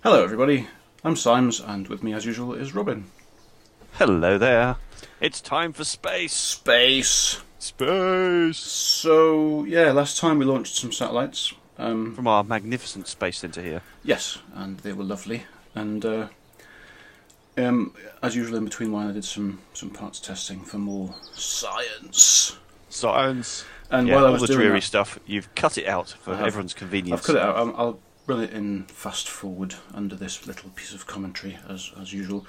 Hello everybody, I'm Symes, and with me as usual is Robin. Hello there. It's time for space. Space! Space! So, yeah, last time we launched some satellites. From our magnificent space centre here. Yes, and they were lovely. And as usual in between one I did some parts testing for more science. Science. And Yeah, while I all was the doing dreary that, stuff, you've cut it out for everyone's convenience. I've cut it out. I'll run it in fast forward under this little piece of commentary as usual.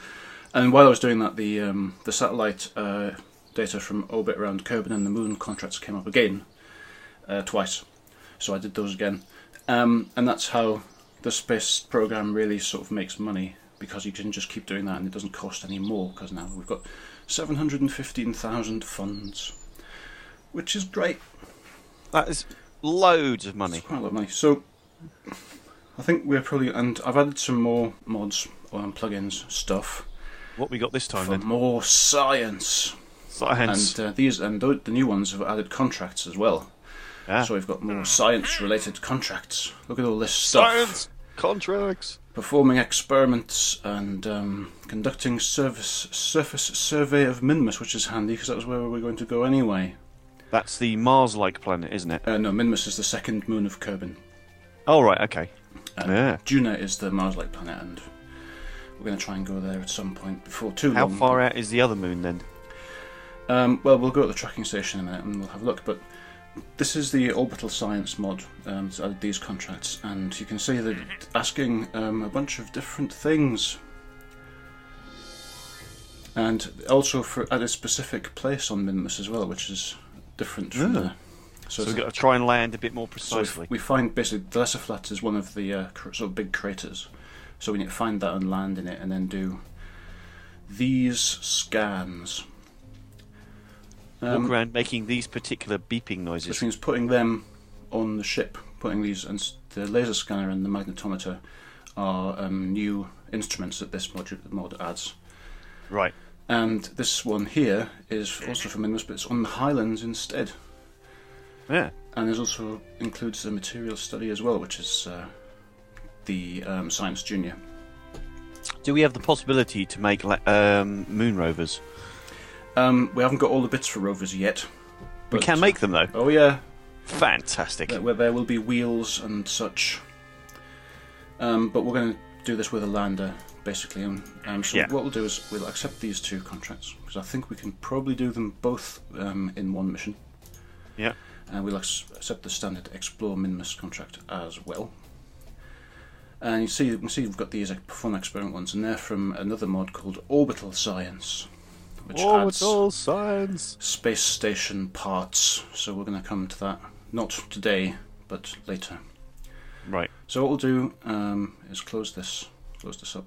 And while I was doing that, the satellite data from orbit around Kerbal and the Moon contracts came up again twice. So I did those again, and that's how the space program really sort of makes money, because you can just keep doing that and it doesn't cost any more, because now we've got 715,000 funds, which is great. That is loads of money. It's quite a lot of money. So I think we're probably, and I've added some more mods or plugins stuff. What we got this time for then? more science. Science. And the new ones have added contracts as well. Yeah. So we've got more science-related contracts. Look at all this stuff. Science contracts. Performing experiments and conducting surface survey of Minmus, which is handy because that was where we were going to go anyway. That's the Mars-like planet, isn't it? No, Minmus is the second moon of Kerbal. Oh, right, okay. Yeah. Juno is the Mars-like planet, and we're going to try and go there at some point before too How long. far out is the other moon then? Well, we'll go to the tracking station in a minute and we'll have a look, but this is the orbital science mod, so added these contracts, and you can see that it's asking a bunch of different things. And also at a specific place on Minmus as well, which is different from the... So we've got to try and land a bit more precisely. So we find basically the lesser flat is one of the sort of big craters, so we need to find that and land in it, and then do these scans. Walk around making these particular beeping noises. Which means putting them on the ship, putting these, and the laser scanner and the magnetometer are new instruments that this mod adds. Right. And this one here is also from Minmus, but it's on the Highlands instead. Yeah. And it also includes the material study as well, which is the Science Junior. Do we have the possibility to make moon rovers? We haven't got all the bits for rovers yet. We can make them though. Oh yeah. Fantastic. Where there will be wheels and such. But we're going to do this with a lander, basically. So what we'll do is we'll accept these two contracts, because I think we can probably do them both in one mission. Yeah. And we'll accept the standard Explore Minmus contract as well. And you can see we've got these Perform Experiment ones, and they're from another mod called Orbital Science, which Orbital Science space station parts. So we're going to come to that, not today, but later. Right. So what we'll do is close this up,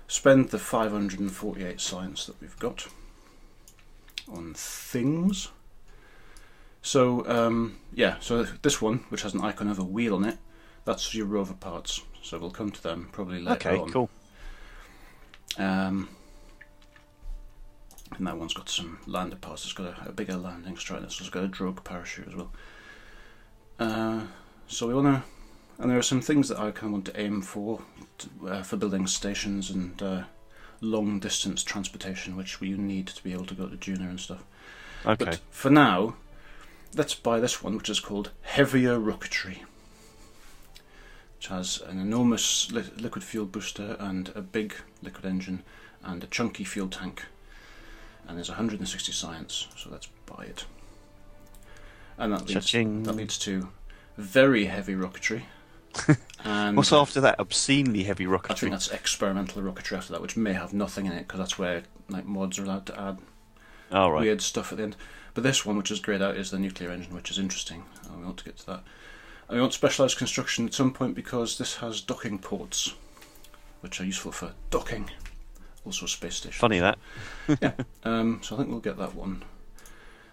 spend the 548 science that we've got on things. So so this one, which has an icon of a wheel on it, that's your rover parts. So we'll come to them probably later on. Okay, cool. And that one's got some lander parts. It's got a bigger landing strut. It's got a drogue parachute as well. So we want to, and there are some things that I kind of want to aim for building stations and long distance transportation, which we need to be able to go to Juno and stuff. Okay. But for now, let's buy this one, which is called Heavier Rocketry, which has an enormous liquid fuel booster and a big liquid engine and a chunky fuel tank, and there's 160 science, so let's buy it. And that leads to very heavy rocketry. And what's after that? Obscenely heavy rocketry. I think that's experimental rocketry after that, which may have nothing in it, because that's where mods are allowed to add weird stuff at the end. But this one, which is greyed out, is the nuclear engine, which is interesting. We want to get to that. And we want specialised construction at some point, because this has docking ports, which are useful for docking. Also space station. Funny that. Yeah. So I think we'll get that one.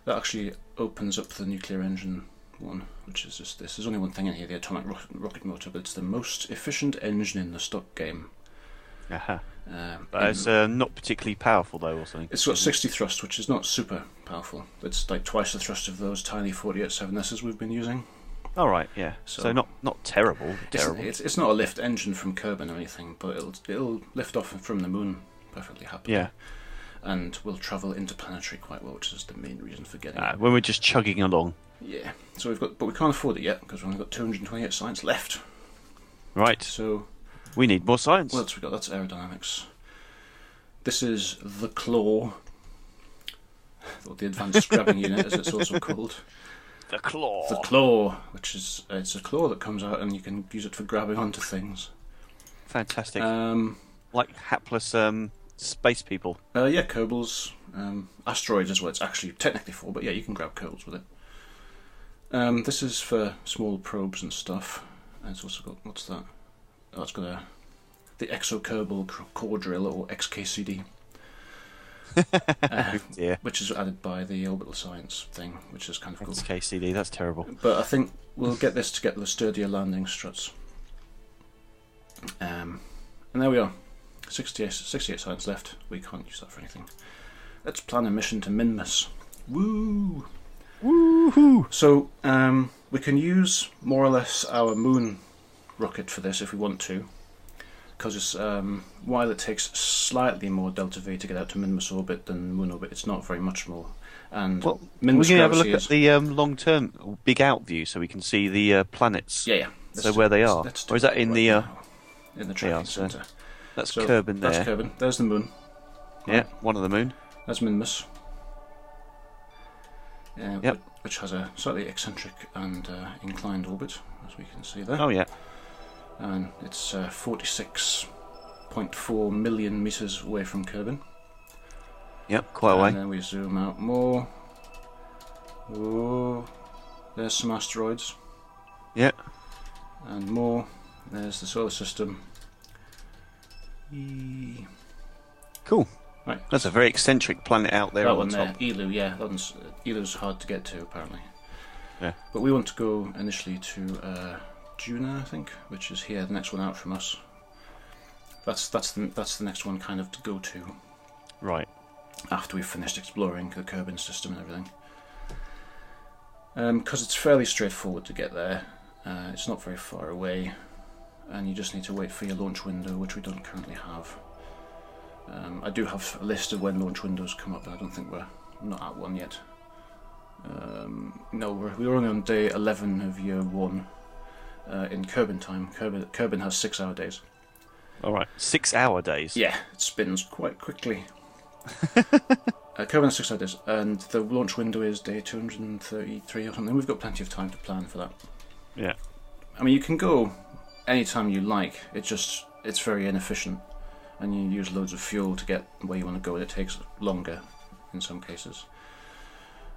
That actually opens up the nuclear engine one, which is just this. There's only one thing in here, the atomic rocket motor, but it's the most efficient engine in the stock game. But it's not particularly powerful though, or something. It's got 60 thrust, which is not super powerful. It's like twice the thrust of those tiny 48 7S's we've been using. All right, yeah. So not terrible. Terrible. It's not a lift engine from Kerbal or anything, but it'll lift off from the moon perfectly happily. Yeah. And will travel interplanetary quite well, which is the main reason for getting it. When we're just chugging along. Yeah. So but we can't afford it yet because we've only got 228 science left. Right. So we need more science. What else we got? That's aerodynamics. This is the claw, or the advanced grabbing unit, as it's also called. The claw. The claw, which is it's a claw that comes out and you can use it for grabbing onto things. Fantastic. Like hapless space people. Yeah, kerbals. Asteroids is what it's actually technically for, but yeah, you can grab kerbals with it. This is for small probes and stuff. And it's also got, what's that? Oh, it's got the Exo-Kerbal core drill, or XKCD. Yeah. Which is added by the orbital science thing, which is kind of cool. XKCD, that's terrible. But I think we'll get this to get the sturdier landing struts. And there we are. 68 science left. We can't use that for anything. Let's plan a mission to Minmus. Woo! Woohoo! So we can use more or less our moon rocket for this if we want to, because it's while it takes slightly more delta V to get out to Minmus orbit than moon orbit, it's not very much more. And well, Minmus we can have a look at the long-term big out view so we can see the planets. Yeah. So where they are, let's or is that in the tracking centre? That's Kerbal there. That's Kerbal. There's the moon. Yeah, one of the moon. That's Minmus. Which has a slightly eccentric and inclined orbit, as we can see there. Oh yeah. And it's 46.4 million meters away from Kerbal. Yep, quite away. And then we zoom out more. Whoa, there's some asteroids. Yeah. And more. There's the solar system. Cool. Right. That's a very eccentric planet out there. That on one the there, top. Elu, yeah. Elu's hard to get to, apparently. Yeah. But we want to go initially to Juno, I think, which is here, the next one out from us. That's the next one kind of to go to. Right. After we've finished exploring the Kerbal system and everything. Because it's fairly straightforward to get there. It's not very far away. And you just need to wait for your launch window, which we don't currently have. I do have a list of when launch windows come up, but I don't think we're not at one yet. No, we're only on day 11 of year 1 in Kerbal time. Kerbal has 6-hour days. Alright, 6-hour days? Yeah, it spins quite quickly. Kerbal has 6 hour days, and the launch window is day 233 or something. We've got plenty of time to plan for that. Yeah. I mean, you can go anytime you like, it's very inefficient. And you use loads of fuel to get where you want to go, and it takes longer in some cases.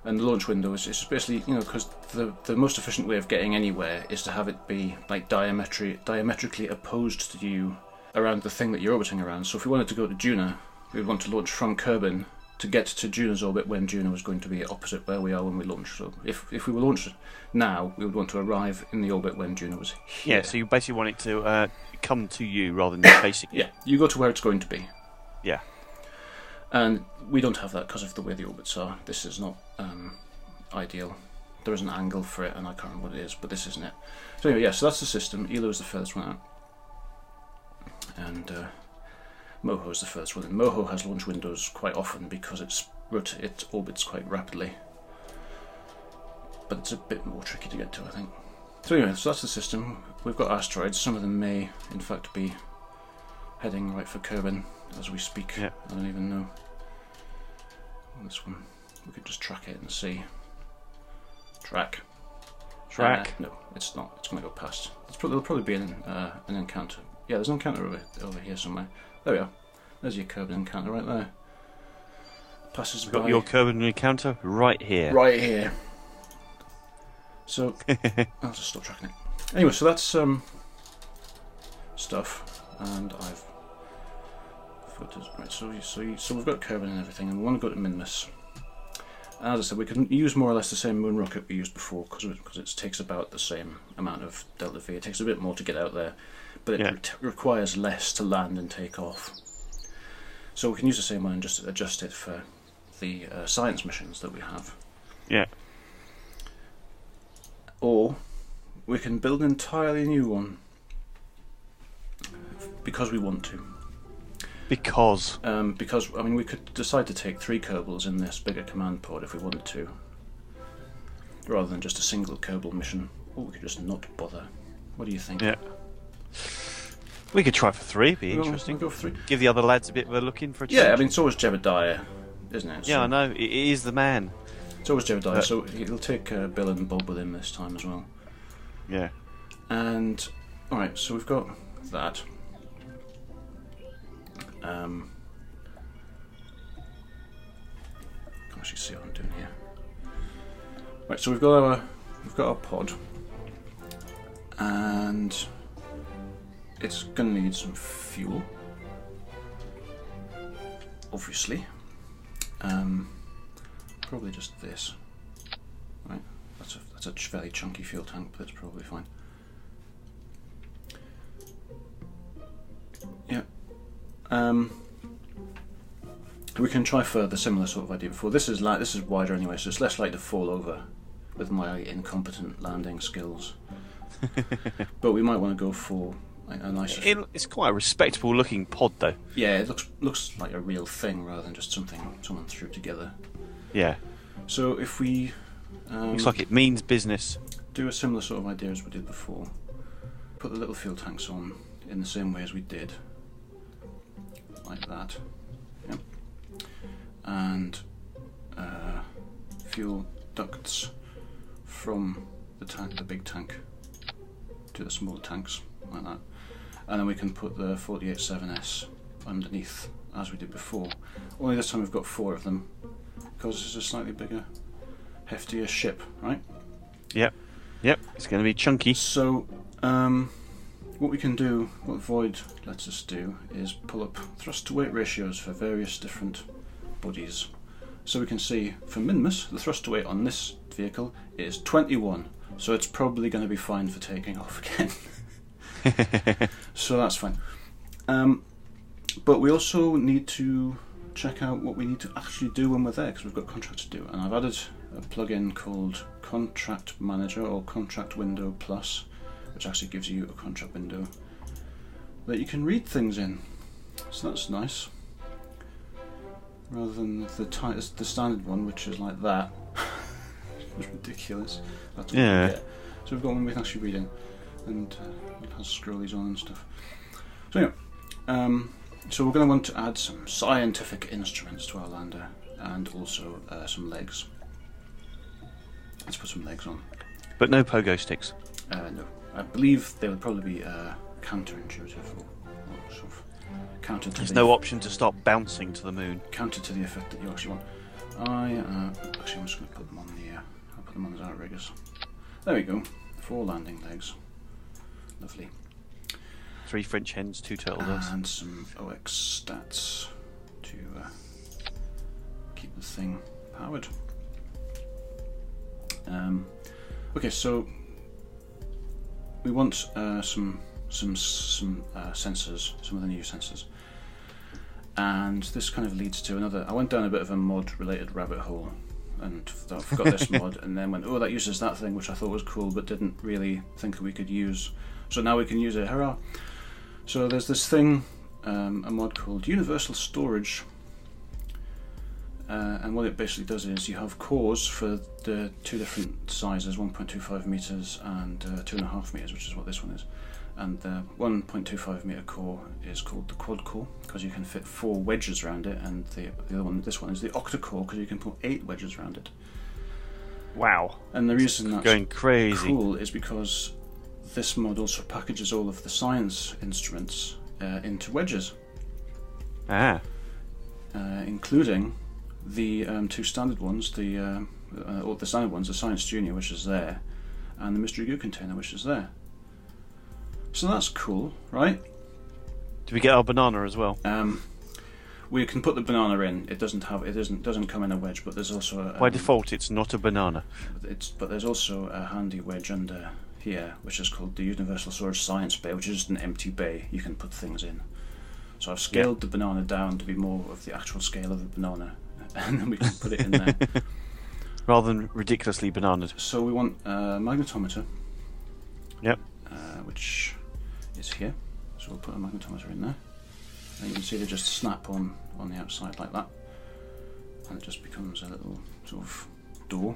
And the launch window is basically, because the most efficient way of getting anywhere is to have it be like diametrically opposed to you around the thing that you're orbiting around. So if we wanted to go to Juno, we would want to launch from Kerbal to get to Juno's orbit when Juno is going to be opposite where we are when we launch. So if we were launched now, we would want to arrive in the orbit when Juno was here. Yeah, so you basically want it to come to you rather than facing you. Yeah, you go to where it's going to be. Yeah. And we don't have that because of the way the orbits are. This is not ideal. There is an angle for it, and I can't remember what it is, but this isn't it. So anyway, yeah, so that's the system. Elo is the furthest one out. And Moho is the furthest one. And Moho has launch windows quite often because it orbits quite rapidly. But it's a bit more tricky to get to, I think. So anyway, so that's the system. We've got asteroids. Some of them may, in fact, be heading right for Kerbal as we speak. Yeah. I don't even know. This one, we could just track it and see. Track. No, it's not. It's going to go past. There'll probably be an encounter. Yeah, there's an encounter over here somewhere. There we are. There's your Kerbal encounter right there. Passes by. Got your Kerbal encounter right here. Right here. So I'll just stop tracking it. Anyway, so that's stuff, and I've photos. Right, so we've got Kerbal and everything, and we want to go to Minmus. As I said, we can use more or less the same moon rocket we used before because it takes about the same amount of delta V. It takes a bit more to get out there, but it requires less to land and take off. So we can use the same one and just adjust it for the science missions that we have. Yeah. Or we can build an entirely new one because we want to. Because I mean, we could decide to take 3 Kerbals in this bigger command pod if we wanted to, rather than just a single Kerbal mission. Or we could just not bother. What do you think? Yeah. We could try for 3, be interesting. We'll go for 3. Give the other lads a bit of a look in for a change. Yeah, I mean, it's always Jebediah, isn't it? Yeah, I know. It is the man. It's always Jebediah, so he'll take Bill and Bob with him this time as well. Yeah. And, alright, so we've got that. Can't actually see what I'm doing here. Right, so we've got our pod, and it's going to need some fuel, obviously. Probably just this. Right, that's a fairly chunky fuel tank, but it's probably fine. Yeah. We can try for the similar sort of idea before. This is wider anyway, so it's less likely to fall over with my incompetent landing skills. But we might want to go for a nice. It's quite a respectable looking pod, though. Yeah, it looks like a real thing rather than just something someone threw together. Yeah. So if we looks like it means business. Do a similar sort of idea as we did before. Put the little fuel tanks on in the same way as we did, like that. Yep. And fuel ducts from the big tank to the small tanks, like that. And then we can put the 48-7S underneath, as we did before. Only this time we've got 4 of them, because this is a slightly bigger, heftier ship, right? Yep. It's going to be chunky. So, what we can do, what Void lets us do, is pull up thrust to weight ratios for various different bodies. So we can see, for Minmus, the thrust to weight on this vehicle is 21, so it's probably going to be fine for taking off again. So that's fine. But we also need to check out what we need to actually do when we're there, because we've got contracts to do. And I've added a plugin called Contract Manager, or Contract Window Plus, which actually gives you a contract window that you can read things in. So that's nice. Rather than the standard one, which is like that. It's ridiculous. That's what we get. So we've got one we can actually read in, and it has scrollies on and stuff. So anyway, so we're going to want to add some scientific instruments to our lander, and also some legs. Let's put some legs on. But no pogo sticks. No. I believe they would probably be counterintuitive, or sort of counter to There's no option to stop bouncing to the moon. Counter to the effect that you actually want. Actually, I'm just going to put them on I'll put them on as outriggers. There we go. 4 landing legs. Lovely. 3 French hens, 2 turtle doves. And some OX stats to keep the thing powered. Okay, so we want some sensors, some of the new sensors, and this kind of leads to another. I went down a bit of a mod-related rabbit hole, and I forgot this mod, and then went, oh, that uses that thing, which I thought was cool, but didn't really think that we could use. So now we can use it. Hurrah! So there's this thing, a mod called Universal Storage. And what it basically does is you have cores for the 2 different sizes, 1.25 meters and 2.5 meters, which is what this one is. And the 1.25 meter core is called the quad core because you can fit 4 wedges around it, and the other one, this one, is the octa core because you can put 8 wedges around it. Wow! And the reason that's going crazy cool is because this mod also packages all of the science instruments into wedges, including the 2 standard ones, or the standard ones, the Science Junior, which is there, and the Mystery Goo container, which is there. So that's cool, right? Do we get our banana as well? We can put the banana in. It doesn't come in a wedge, but there's also by default it's not a banana. But there's also a handy wedge under here, which is called the Universal Storage Science Bay, which is just an empty bay you can put things in. So I've scaled the banana down to be more of the actual scale of the banana, and then we can put it in there. Rather than ridiculously bananaed. So we want a magnetometer, Yep. Which is here. So we'll put a magnetometer in there. And you can see they just snap on the outside like that. And it just becomes a little sort of door.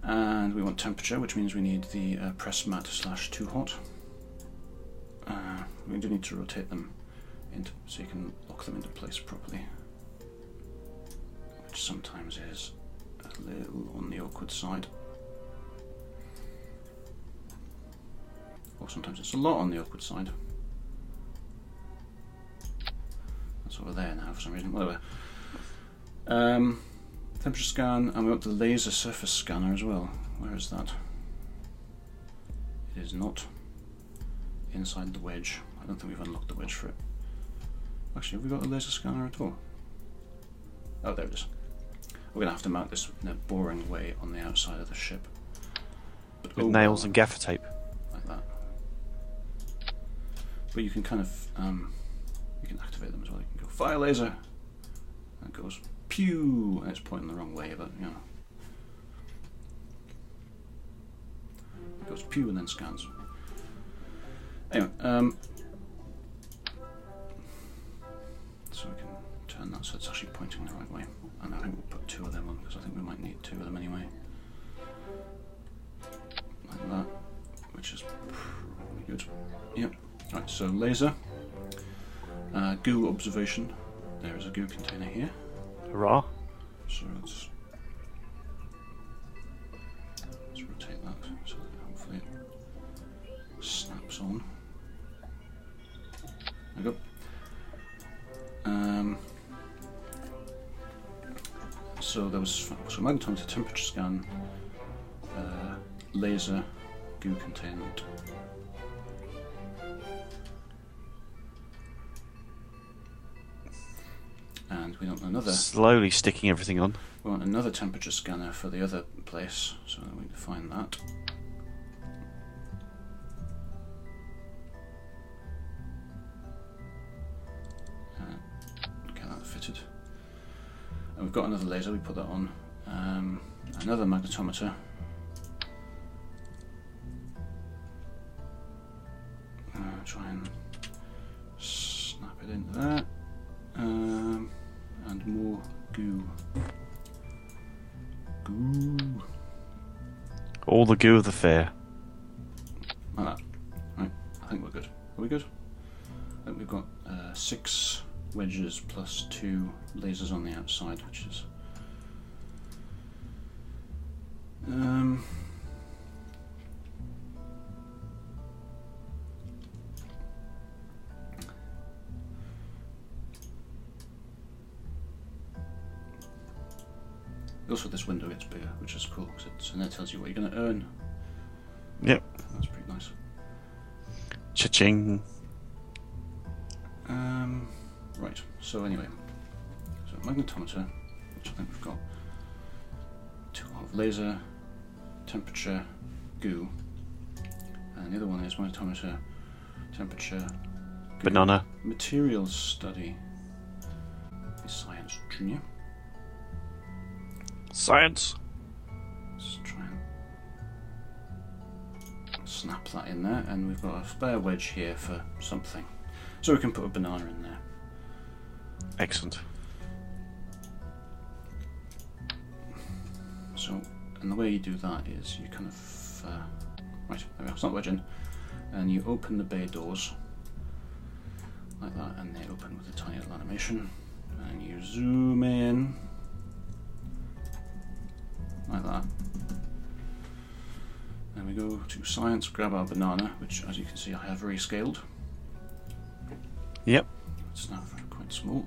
And we want temperature, which means we need the press mat / too hot. We do need to rotate them so you can lock them into place properly, which sometimes is a little on the awkward side, or sometimes it's a lot on the awkward side. That's over there now for some reason. Whatever. Temperature scan, and we want the laser surface scanner as well. Where is that? It is not inside the wedge. I don't think we've unlocked the wedge for it. Actually, have we got a laser scanner at all? Oh, there it is. We're going to have to mount this in a boring way on the outside of the ship. But with nails and gaffer tape. Like that. But you can kind of, you can activate them as well. You can go fire laser, and it goes pew, and it's pointing the wrong way, but you know. It goes pew and then scans. Anyway, so we can turn that so it's actually pointing the right way. And I think we'll put 2 of them on because I think we might need 2 of them anyway. Like that, which is probably good. Yep. Right, so laser, goo observation. There is a goo container here. Hurrah! So let's rotate that so that hopefully it snaps on. There we go. So there was magnetometer, temperature scan, laser, goo containment. And we want another. Slowly sticking everything on. We want another temperature scanner for the other place, so we define that. Get that fitted. And we've got another laser, we put that on. Another magnetometer. Try and snap it into there. And more goo. Goo. All the goo of the fair. Like that. Right, I think we're good. Are we good? I think we've got 6 wedges plus 2 lasers on the outside, which is also this window gets bigger, which is cool because and it tells you what you're going to earn. Yep. That's pretty nice. Cha-ching. Right, so anyway, so magnetometer, which I think we've got 2 of laser, temperature, goo, and the other one is magnetometer, temperature, goo, banana, materials study, science junior. Science. Let's try and snap that in there, and we've got a spare wedge here for something, so we can put a banana in there. Excellent. So, and the way you do that is you kind of right, there we are, it's not wedge in, and you open the bay doors like that, and they open with a tiny little animation, and you zoom in like that, and we go to science, grab our banana, which as you can see I have rescaled. Yep. It's now quite small.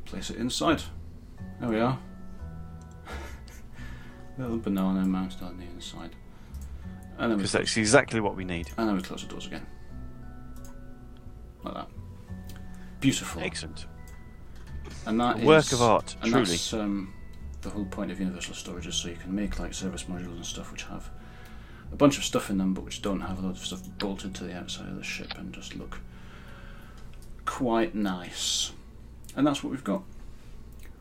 Place it inside. There we are. Little banana mounted on the inside. And then because that's exactly what we need. And then we close the doors again. Like that. Beautiful. Excellent. And that is work of art, and truly. That's the whole point of universal storage, is so you can make like service modules and stuff which have a bunch of stuff in them but which don't have a lot of stuff bolted to the outside of the ship and just look quite nice. And that's what we've got.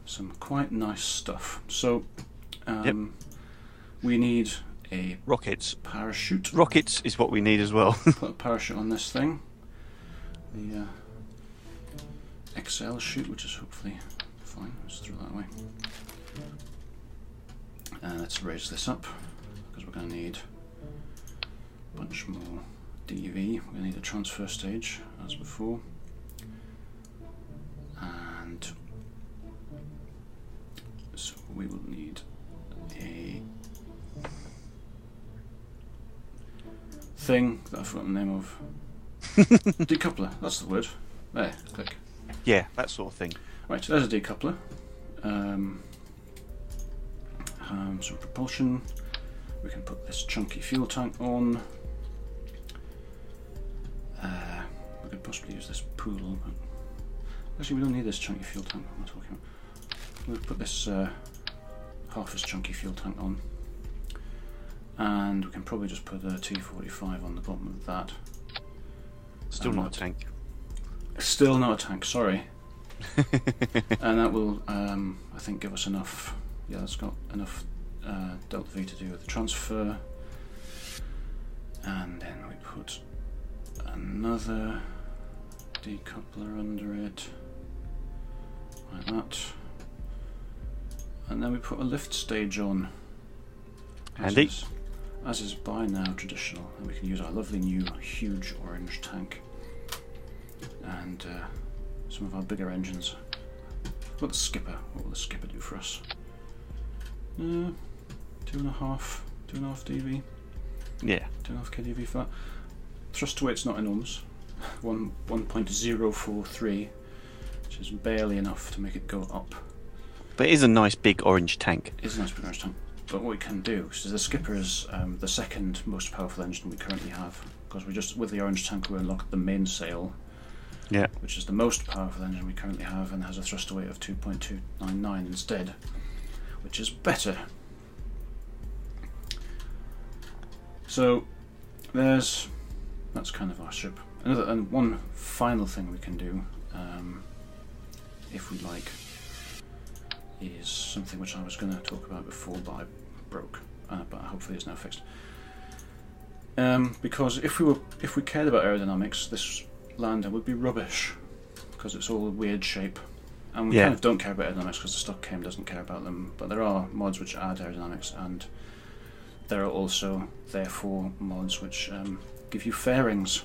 Some quite nice stuff. So yep. We need a rockets. parachute. Rockets is what we need as well. Put a parachute on this thing. The XL chute, which is hopefully fine. Let's throw that away. Let's raise this up because we're going to need a bunch more DV. We're going to need a transfer stage as before. And so we will need a thing that I forgot the name of. Decoupler, that's the word. There, click. Yeah, that sort of thing. Right, so there's a decoupler. Some propulsion. We can put this chunky fuel tank on. We could possibly use this pool, but actually we don't need this chunky fuel tank. What am I talking about? We'll put this half as chunky fuel tank on, and we can probably just put a T45 on the bottom of that. Still not a tank. Still not a tank, sorry. And that will, I think, give us enough. Yeah, that's got enough delta V to do with the transfer. And then we put another decoupler under it, like that. And then we put a lift stage on. Handy. As is by now traditional, and we can use our lovely new huge orange tank and some of our bigger engines. What will the skipper do for us? 2.5 dV. Yeah. 2.5 kdV for that. Thrust to weight's not enormous. 1.043, which is barely enough to make it go up. But it is a nice big orange tank. It is a nice big orange tank. But what we can do is the skipper is the second most powerful engine we currently have, because we just, with the orange tank, we unlocked the mainsail, Yeah. which is the most powerful engine we currently have and has a thrust to weight of 2.299 instead, which is better. So that's kind of our ship. And one final thing we can do, if we like, is something which I was going to talk about before, but I broke. But hopefully it's now fixed. Because if we cared about aerodynamics, this lander would be rubbish because it's all a weird shape, and we kind of don't care about aerodynamics because the stock game doesn't care about them. But there are mods which add aerodynamics, and there are also therefore mods which give you fairings.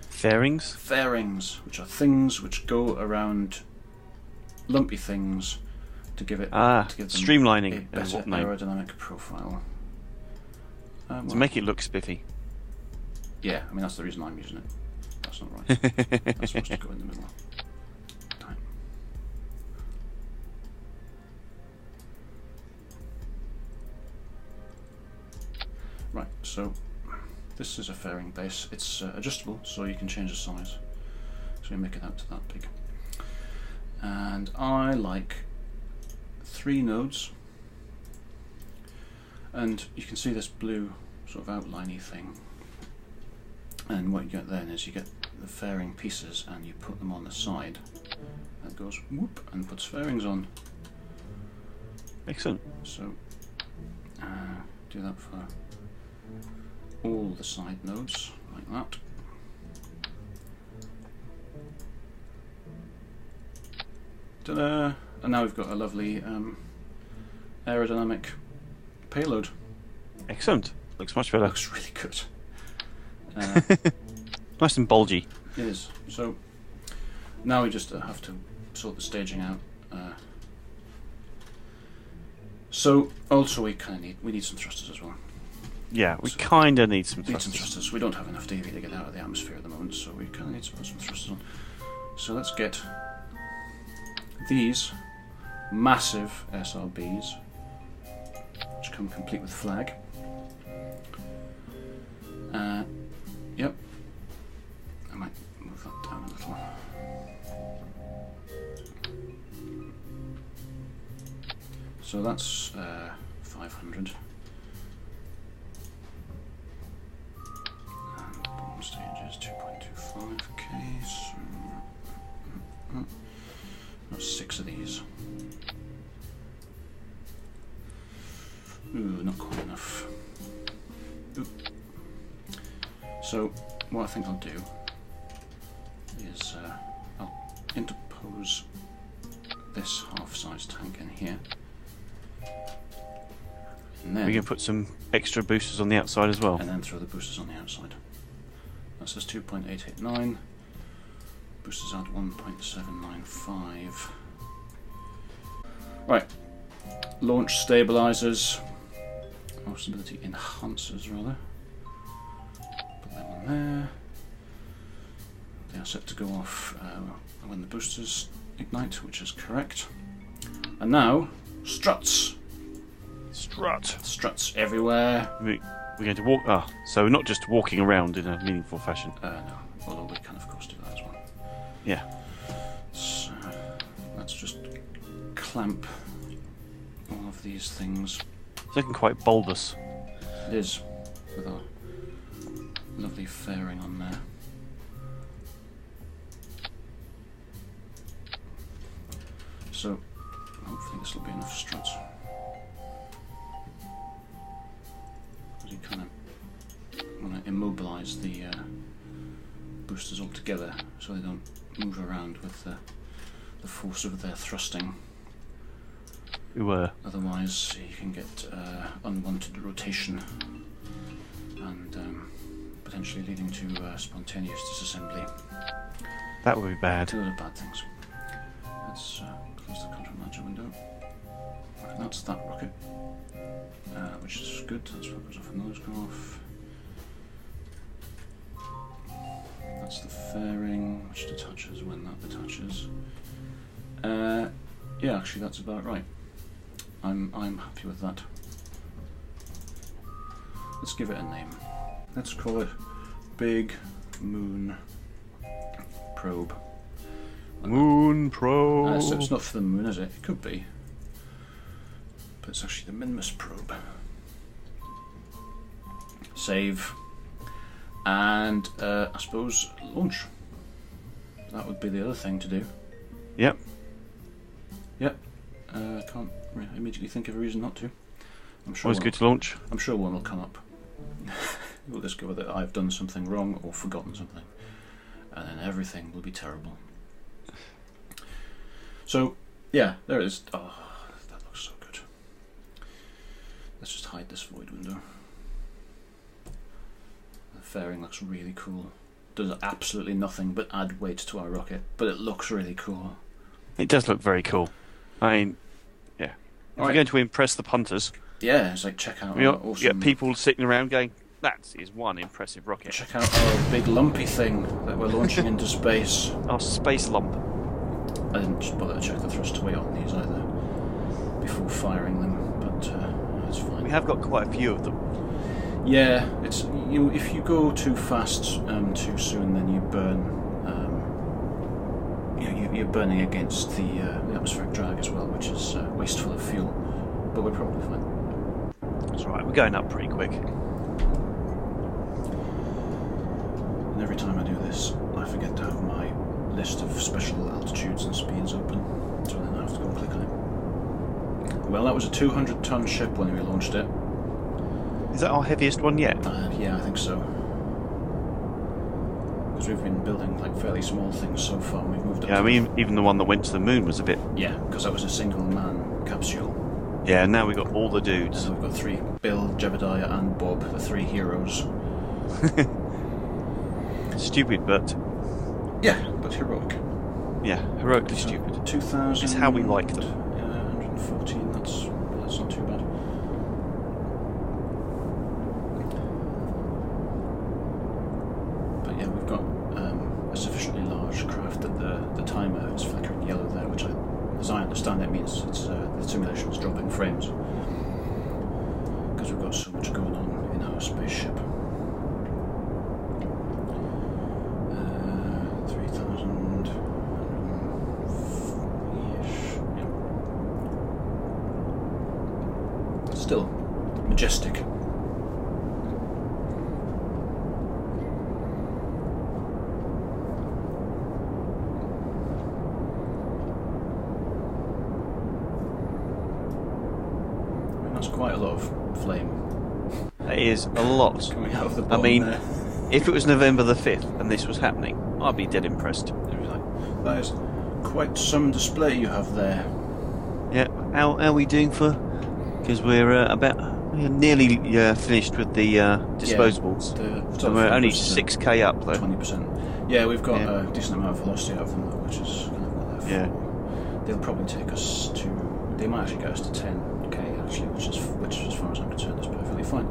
Fairings? Fairings, which are things which go around lumpy things to give it to give them streamlining a better aerodynamic profile. To make it look spiffy. Yeah, I mean that's the reason I'm using it. That's not right. That's supposed to go in the middle. Time. Right, so this is a fairing base. It's adjustable, so you can change the size. So you make it out to that big. And I like 3 nodes. And you can see this blue sort of outliney thing. And what you get then is you get the fairing pieces and you put them on the side. That goes whoop and puts fairings on. Excellent. So do that for all the side nodes like that. Ta-da! And now we've got a lovely aerodynamic payload. Excellent. Looks much better. Looks really good. Nice and bulgy. It is. So now we just have to sort the staging out. So also we need some thrusters as well. Yeah, we kind of need some thrusters. We don't have enough DV to get out of the atmosphere at the moment, so we kind of need to put some thrusters on. So let's get these massive SRBs, which come complete with flag. Yep. I might move that down a little. So that's 500. And the bottom stage is 2.25k. So that's 6 of these. Ooh, not quite enough. Oop. So what I think I'll do is I'll interpose this half-size tank in here. And then we can put some extra boosters on the outside as well. And then throw the boosters on the outside. That says 2.889. Boosters at 1.795. Right. Launch stabilizers. Or stability enhancers, rather. Put them on there. They are set to go off when the boosters ignite, which is correct. And now, struts. Struts everywhere. We're going to walk. So we're not just walking around in a meaningful fashion. No, although we can of course do that as well. Yeah. So let's just clamp all of these things. It's looking quite bulbous. It is, with our lovely fairing on there. So hopefully this will be enough struts. You kind of want to immobilise the boosters all together so they don't move around with the force of their thrusting. Otherwise you can get unwanted rotation and potentially leading to spontaneous disassembly. That would be bad. Two other bad things. Let's close the control manager window. And that's that rocket. Which is good, that's what goes off and those go off. That's the fairing, which detaches when that detaches. Yeah, actually that's about right. I'm happy with that. Let's give it a name. Let's call it Big Moon Probe. Moon Probe. So it's not for the moon, is it? It could be. But it's actually the Minmus probe. Save. And I suppose launch. That would be the other thing to do. Yep. Yep. Can't immediately think of a reason not to. I'm sure. Always good to launch. I'm sure one will come up. We'll discover that I've done something wrong or forgotten something, and then everything will be terrible. So, yeah, there it is. Oh, that looks so good. Let's just hide this void window. The fairing looks really cool. Does absolutely nothing but add weight to our rocket, but it looks really cool. It does look very cool. I mean, yeah. If we're going to impress the punters, yeah, it's like check out our awesome... You get people sitting around going, that is one impressive rocket. Check out our big lumpy thing that we're launching into space. Our space lump. I didn't just bother to check the thrust weight on these either before firing them, but it's fine. We have got quite a few of them. Yeah, it's if you go too fast too soon, then you burn. You're burning against the atmospheric drag as well, which is wasteful of fuel. But we're probably fine. That's right. We're going up pretty quick. And every time I do this, I forget to have my list of special altitudes and speeds open, so then I have to go and click on it. Well, that was a 200-ton ship when we launched it. Is that our heaviest one yet? Yeah, I think so. Because we've been building like fairly small things so far. We've moved up. Yeah, I mean, even the one that went to the moon was a bit. Yeah, because that was a single-man capsule. Yeah, and now we've got all the dudes. So we've got three: Bill, Jebediah, and Bob, the three heroes. Stupid, but yeah, but heroic. Yeah, heroically stupid. 2,000. It's how we like them. 114. That's not too bad. But yeah, we've got a sufficiently large craft that the timer is flickering yellow there, which, as I understand it, means it's the simulation's dropping frames because we've got so much going on in our spaceship. 3,000-ish. Yeah. Still majestic. That's quite a lot of flame. That is a lot. coming out of the I bottom mean, there. if it was November the 5th and this was happening, I'd be dead impressed. That is quite some display you have there. Yeah, how are we doing for... Because we're nearly finished with the disposables. So we're only 6k up, though. 20%. Yeah, we've got a decent amount of velocity out of them, though, which is kind of what they're for. They'll probably take us to... They might actually get us to 10k, actually, which as far as I'm concerned, is perfectly fine.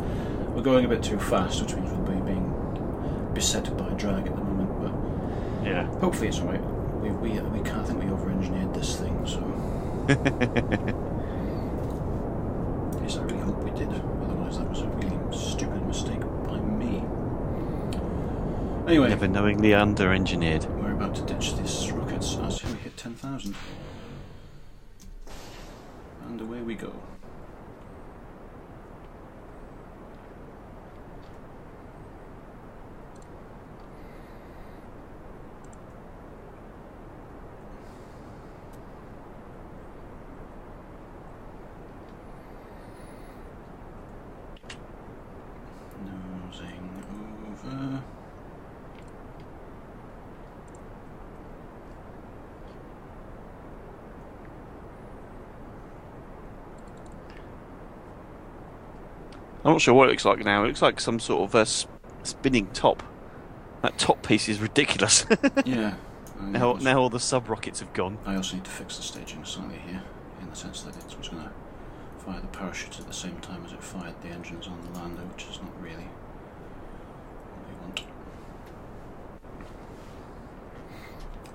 We're going a bit too fast, which means we'll be being beset by drag at the moment, but yeah, hopefully it's alright. We can't think we over-engineered this thing, so... Yes, I really hope we did, otherwise that was a really stupid mistake by me. Anyway... Never knowingly under-engineered. We're about to ditch these rockets as we hit 10,000. And away we go. Nosing over. I'm not sure what it looks like now. It looks like some sort of spinning top. That top piece is ridiculous. Yeah. Now all the sub-rockets have gone. I also need to fix the staging slightly here, in the sense that it was going to fire the parachutes at the same time as it fired the engines on the lander, which is not really what we want.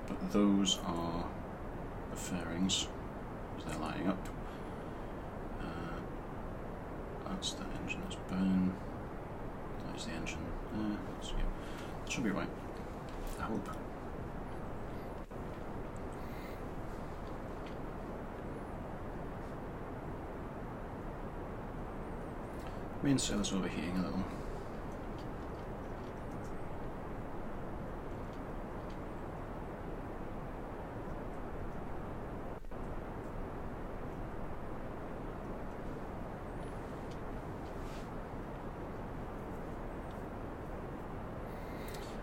But those are the fairings, as they're lighting up. That's the engine that's burning. That is the engine. That should be right. I hope. Main sailor's overheating a little.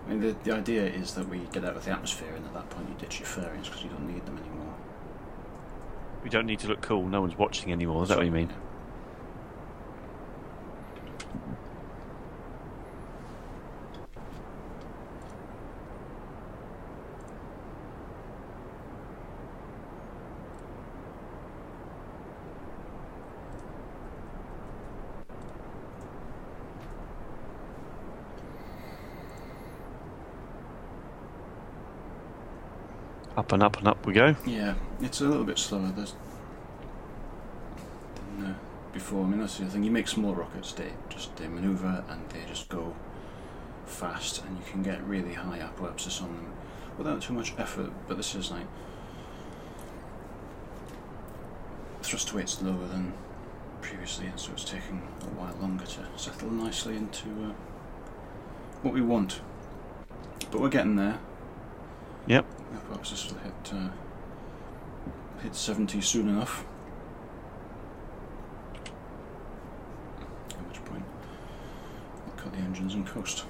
I mean, the idea is that we get out of the atmosphere, and at that point you ditch your fairings because you don't need them anymore. We don't need to look cool. No one's watching anymore. Is that what you mean? Yeah. Up and up and up we go. Yeah, it's a little bit slower than before. I mean, that's the other thing. You make small rockets, they manoeuvre and they just go fast, and you can get really high apoapsis on them without too much effort. But this is like thrust to weight's lower than previously, and so it's taking a while longer to settle nicely into what we want. But we're getting there. Yep. Perhaps this will hit 70 soon enough. At which point we'll cut the engines and coast.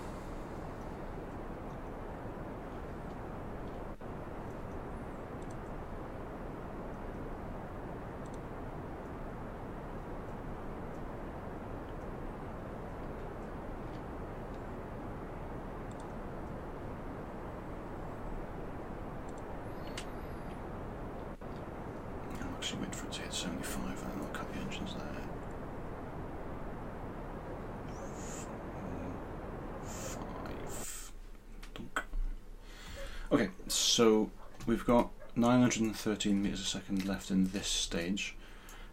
Wait for it to hit 75 and then I'll cut the engines there. 4, 5. Dunk. Okay, so we've got 913 meters a second left in this stage.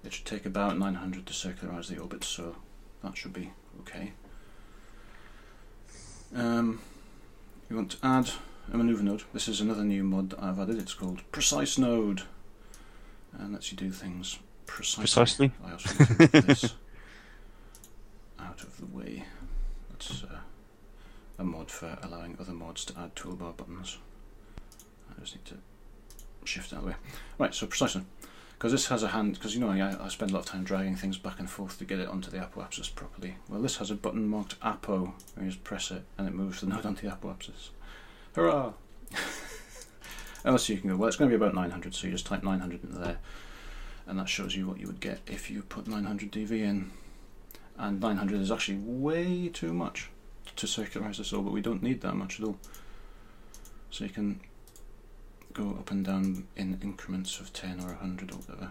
It should take about 900 to circularize the orbit, so that should be okay. We want to add a maneuver node. This is another new mod that I've added. It's called Precise Node. And lets you do things precisely. I also need to move this out of the way. That's a mod for allowing other mods to add toolbar buttons. I just need to shift out of the way. Right, so precisely. Because this has a hand, because you know I spend a lot of time dragging things back and forth to get it onto the apoapsis properly. Well, this has a button marked apo, where you just press it and it moves the node onto the apoapsis. Hurrah! Unless you can go, well, it's going to be about 900, so you just type 900 into there, and that shows you what you would get if you put 900 dV in. And 900 is actually way too much to circularize this all, but we don't need that much at all. So you can go up and down in increments of 10 or 100 or whatever,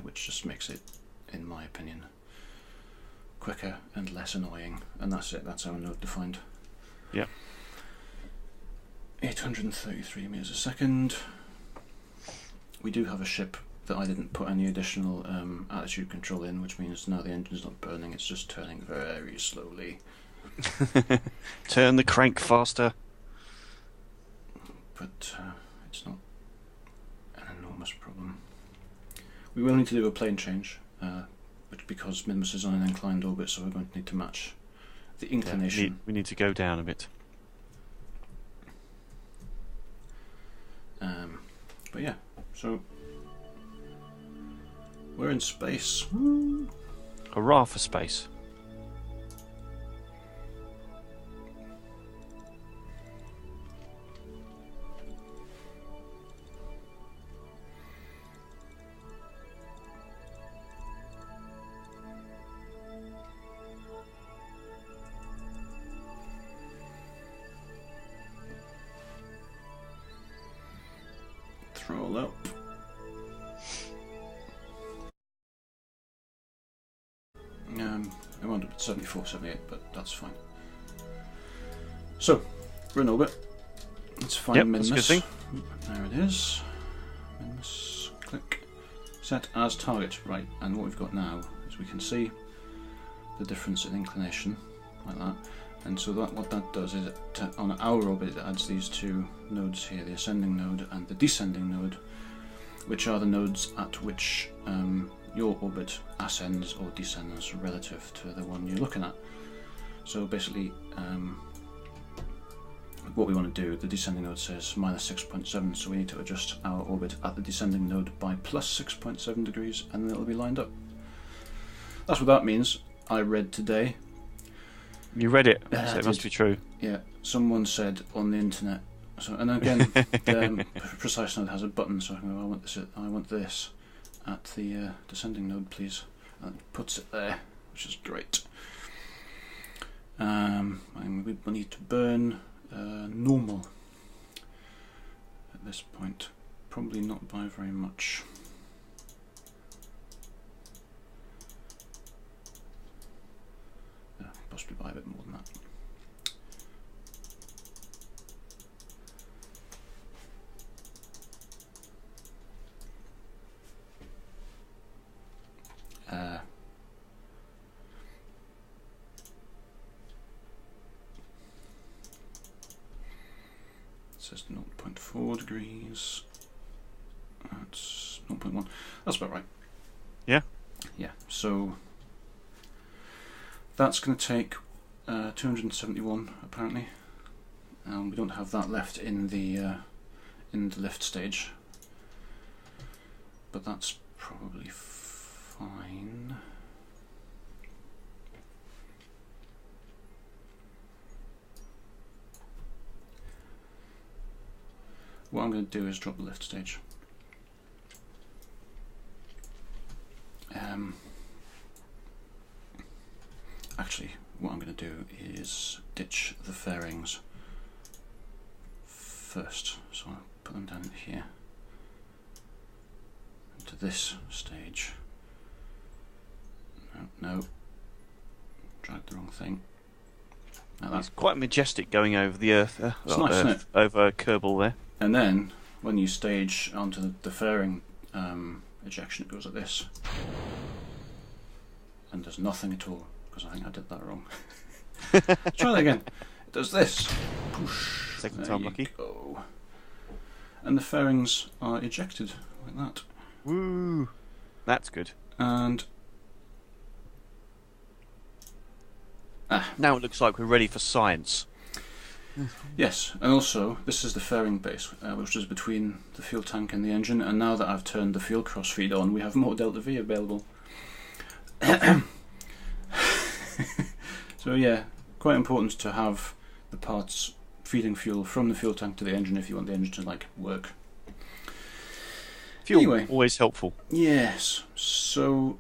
which just makes it, in my opinion, quicker and less annoying. And that's it, that's our node defined. Yeah. 833 meters a second. We do have a ship that I didn't put any additional attitude control in, which means now the engine's not burning, it's just turning very slowly. Turn the crank faster. But it's not an enormous problem. We will need to do a plane change, which because Minmus is on an inclined orbit, so we're going to need to match the inclination. Yeah, we need to go down a bit. But yeah, so we're in space. Woo! Hurrah for space. Throttle up. I wound up at 74, 78, but that's fine. So, we're in orbit. Let's find Minmus. That's a good thing. There it is. Minmus, click. Set as target, right, and what we've got now is we can see the difference in inclination, like that. And so what that does is, on our orbit, it adds these two nodes here, the ascending node and the descending node, which are the nodes at which your orbit ascends or descends relative to the one you're looking at. So basically, what we want to do, the descending node says minus 6.7, so we need to adjust our orbit at the descending node by plus 6.7 degrees, and then it'll be lined up. That's what that means. I read today. You read it, so it must be true. Yeah, someone said on the internet. So, and again, the precise node has a button, so I can go, I want this at the descending node, please. And it puts it there, which is great. And we need to burn normal at this point. Probably not by very much. Possibly by a bit more than that. It says 0.4 degrees. That's 0.1. That's about right. Yeah? Yeah, so that's going to take 271 apparently. We don't have that left in the lift stage, but that's probably fine. What I'm going to do is drop the lift stage. Actually, what I'm going to do is ditch the fairings first. So I'll put them down here into this stage. No, dragged the wrong thing. It's quite majestic going over the Earth. It's nice, isn't it? Over Kerbal there. And then when you stage onto the fairing ejection, it goes like this, and does nothing at all. Because I think I did that wrong. Let's try that again. It does this. Push. Second time lucky. Go. And the fairings are ejected like that. Woo! That's good. And now it looks like we're ready for science. Yes, and also this is the fairing base, which is between the fuel tank and the engine. And now that I've turned the fuel cross feed on, we have more Delta V available. So yeah, quite important to have the parts feeding fuel from the fuel tank to the engine if you want the engine to like work. Fuel, anyway, always helpful. Yes, so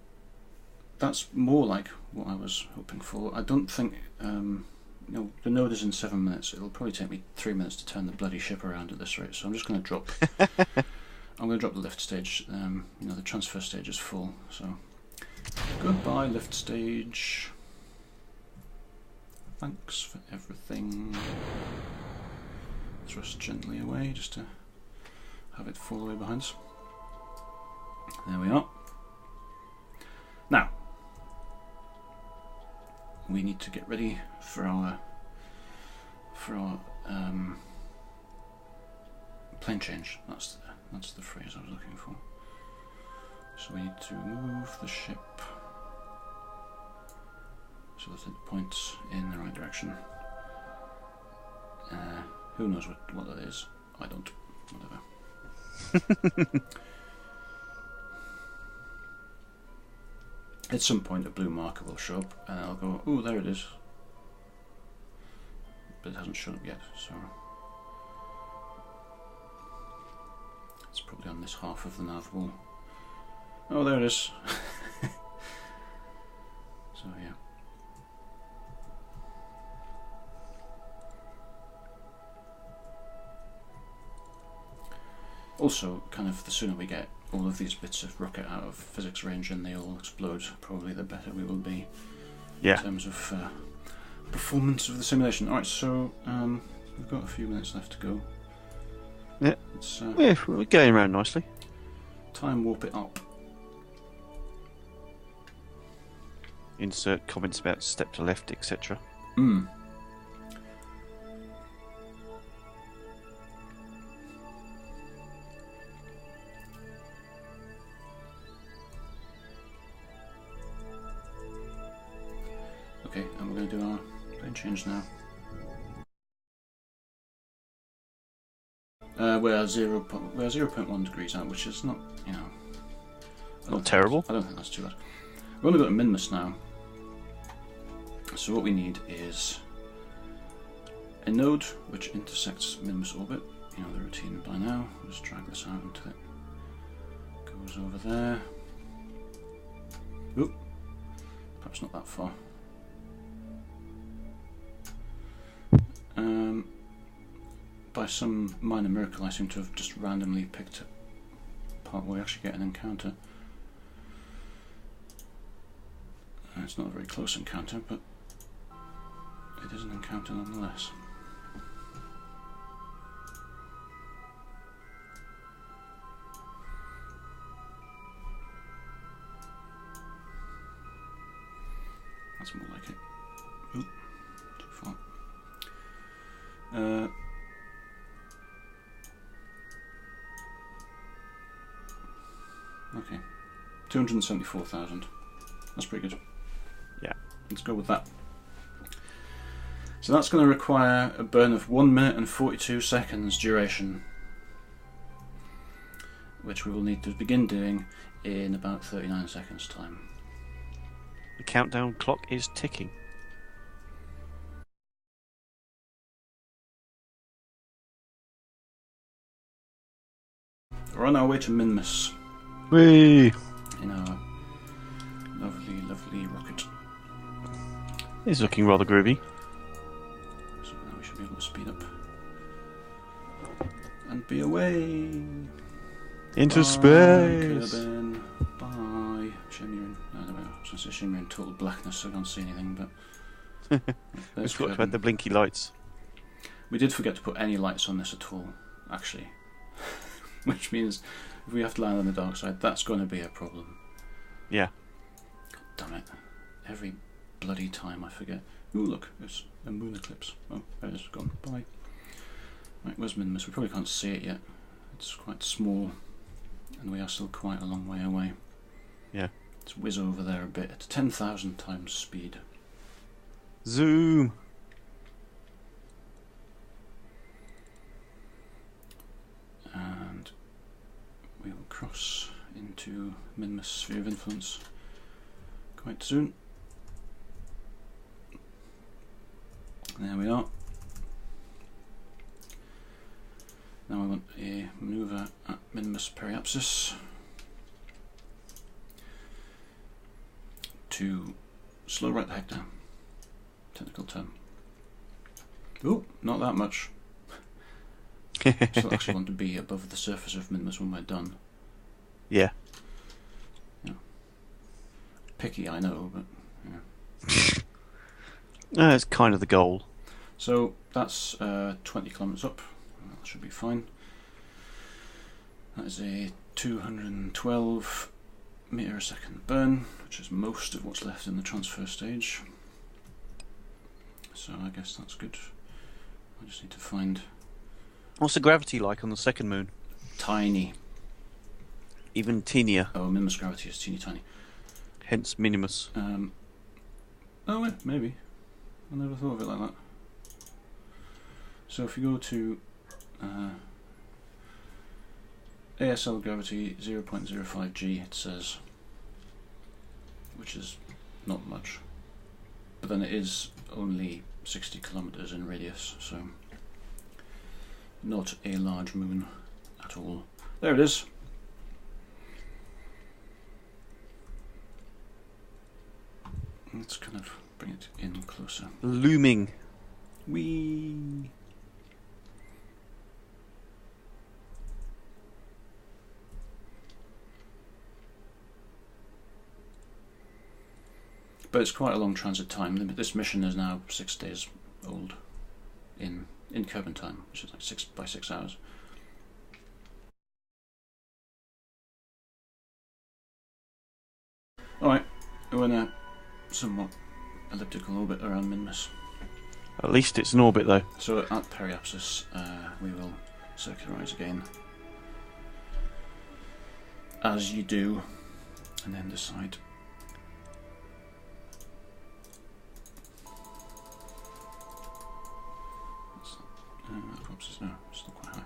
that's more like what I was hoping for. I don't think the node is in 7 minutes. It'll probably take me 3 minutes to turn the bloody ship around at this rate. So I'm just going to drop. I'm going to drop the lift stage. The transfer stage is full. So goodbye, lift stage. Thanks for everything. Thrust gently away just to have it fall away behind us. There we are. Now, we need to get ready for our plane change. That's the phrase I was looking for. So we need to move the ship so that it points in the right direction. Who knows what that is? I don't. Whatever. At some point a blue marker will show up and I'll go, oh, there it is. But it hasn't shown up yet, so it's probably on this half of the nav wall. Oh, there it is. So yeah. Also, kind of the sooner we get all of these bits of rocket out of physics range and they all explode, probably the better we will be in terms of performance of the simulation. Alright, so we've got a few minutes left to go. Yeah, we're going around nicely. Time warp it up. Insert comments about step to left, etc. Okay, and we're going to do our plane change now. We're 0.1 degrees out, which is not, not terrible. I don't think that's too bad. We're going to go to Minmus now. So what we need is a node which intersects Minmus orbit. You know the routine by now. We'll just drag this out until it goes over there. Oop, perhaps not that far. By some minor miracle, I seem to have just randomly picked a part where we actually get an encounter. It's not a very close encounter, but it is an encounter nonetheless. That's more like it. Oop, too far. Okay, 274,000. That's pretty good. Yeah. Let's go with that. So that's going to require a burn of 1 minute and 42 seconds duration, which we will need to begin doing in about 39 seconds time. The countdown clock is ticking. We're on our way to Minmus. Whee! In our lovely, lovely rocket. It's looking rather groovy. So now we should be able to speed up and be away into Bye, space. Kerbal. Bye. Shame you're in. I don't know. I was going to say shame you're in total blackness, so I can't see anything. But We forgot to add the blinky lights. We did forget to put any lights on this at all, actually. Which means if we have to land on the dark side, that's going to be a problem. Yeah. God damn it! Every bloody time I forget. Ooh, look, it's a moon eclipse. Oh, there it is, gone. Bye. Right, where's Minmus? We probably can't see it yet. It's quite small, and we are still quite a long way away. Yeah. Let's whiz over there a bit at 10,000 times speed. Zoom. across into Minmus sphere of influence quite soon. There we are. Now we want a maneuver at Minmus periapsis to slow right the heck down. Technical term. Oh, not that much. Still actually want to be above the surface of Minmus when we're done. Yeah. Picky, I know, but That's kind of the goal. So that's 20 kilometers up. That should be fine. That is a 212 meter a second burn, which is most of what's left in the transfer stage. So I guess that's good. I just need to find... What's the gravity like on the second moon? Tiny. Even teenier. Oh, Minmus gravity is teeny tiny. Hence Minmus. Oh, yeah, maybe. I never thought of it like that. So if you go to ASL gravity 0.05 G, it says, which is not much. But then it is only 60 kilometers in radius, so not a large moon at all. There it is. Let's kind of bring it in closer. Looming. Whee! But it's quite a long transit time. This mission is now 6 days old in Kerbal time, which is like 6 by 6 hours. Alright, we're in a somewhat elliptical orbit around Minmus. At least it's an orbit, though. So at periapsis, we will circularise again, as you do, and then decide. Periapsis, no, it's still quite high.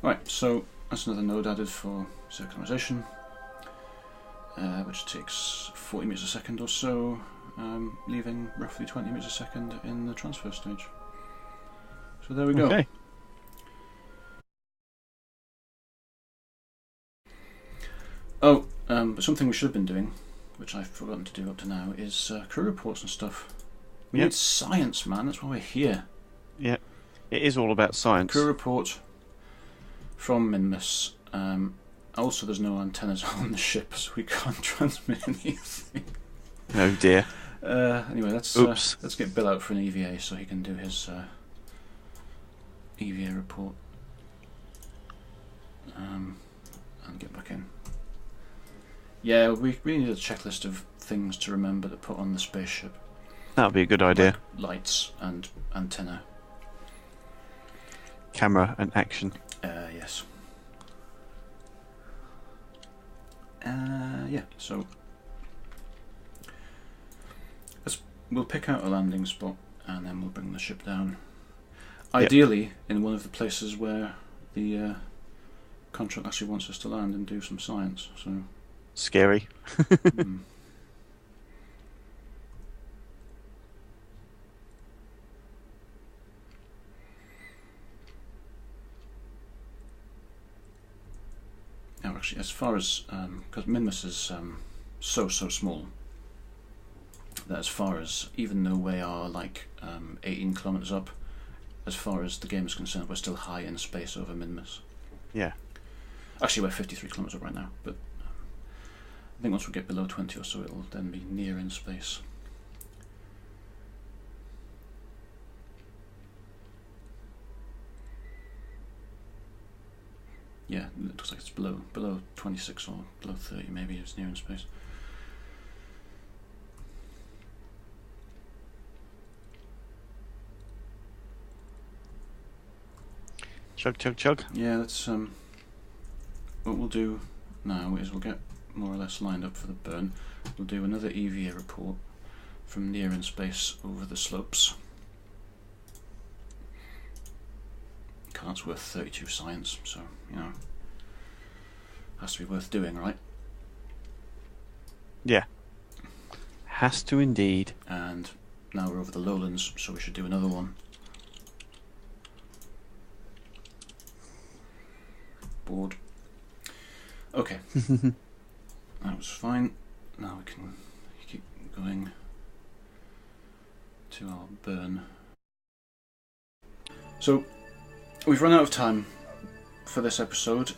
Right, so that's another node added for circularization, which takes 40 meters a second or so, leaving roughly 20 meters a second in the transfer stage. So there we go. Okay. Oh, but something we should have been doing, which I've forgotten to do up to now, is crew reports and stuff. We need science, man. That's why we're here. Yeah, it is all about science. Crew report from Minmus. Also, there's no antennas on the ship, so we can't transmit anything. Oh dear. Anyway, let's get Bill out for an EVA so he can do his EVA report and get back in. Yeah, we need a checklist of things to remember to put on the spaceship. That would be a good idea. Like lights and antenna. Camera and action. Yes. Yeah, so we'll pick out a landing spot and then we'll bring the ship down. Ideally, in one of the places where the contract actually wants us to land and do some science. So scary. Now, actually, as far as because Minmus is so small that as far as, even though we are like 18 kilometers up, as far as the game is concerned, we're still high in space over Minmus. Yeah. Actually, we're 53 kilometers up right now, but I think once we get below 20 or so, it'll then be near in space. Yeah, it looks like it's below 26 or below 30, maybe it's near in space. Chug, chug, chug. Yeah, that's what we'll do now is we'll get more or less lined up for the burn. We'll do another EVA report from near in space over the slopes. That's worth 32 science, so, you know, has to be worth doing, right? Yeah. Has to indeed. And now we're over the lowlands, so we should do another one. Bored. Okay. That was fine. Now we can keep going to our burn. So, we've run out of time for this episode.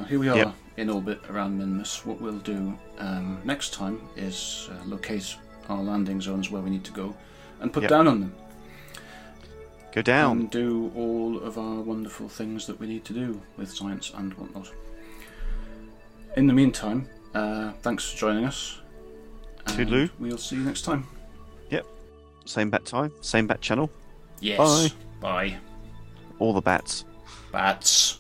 Here we are in orbit around Minmus. What we'll do next time is locate our landing zones where we need to go and put down on them. Go down. And do all of our wonderful things that we need to do with science and whatnot. In the meantime, thanks for joining us. Toodaloo. We'll see you next time. Yep. Same bat time, same bat channel. Yes. Bye. Bye. All the bats. Bats.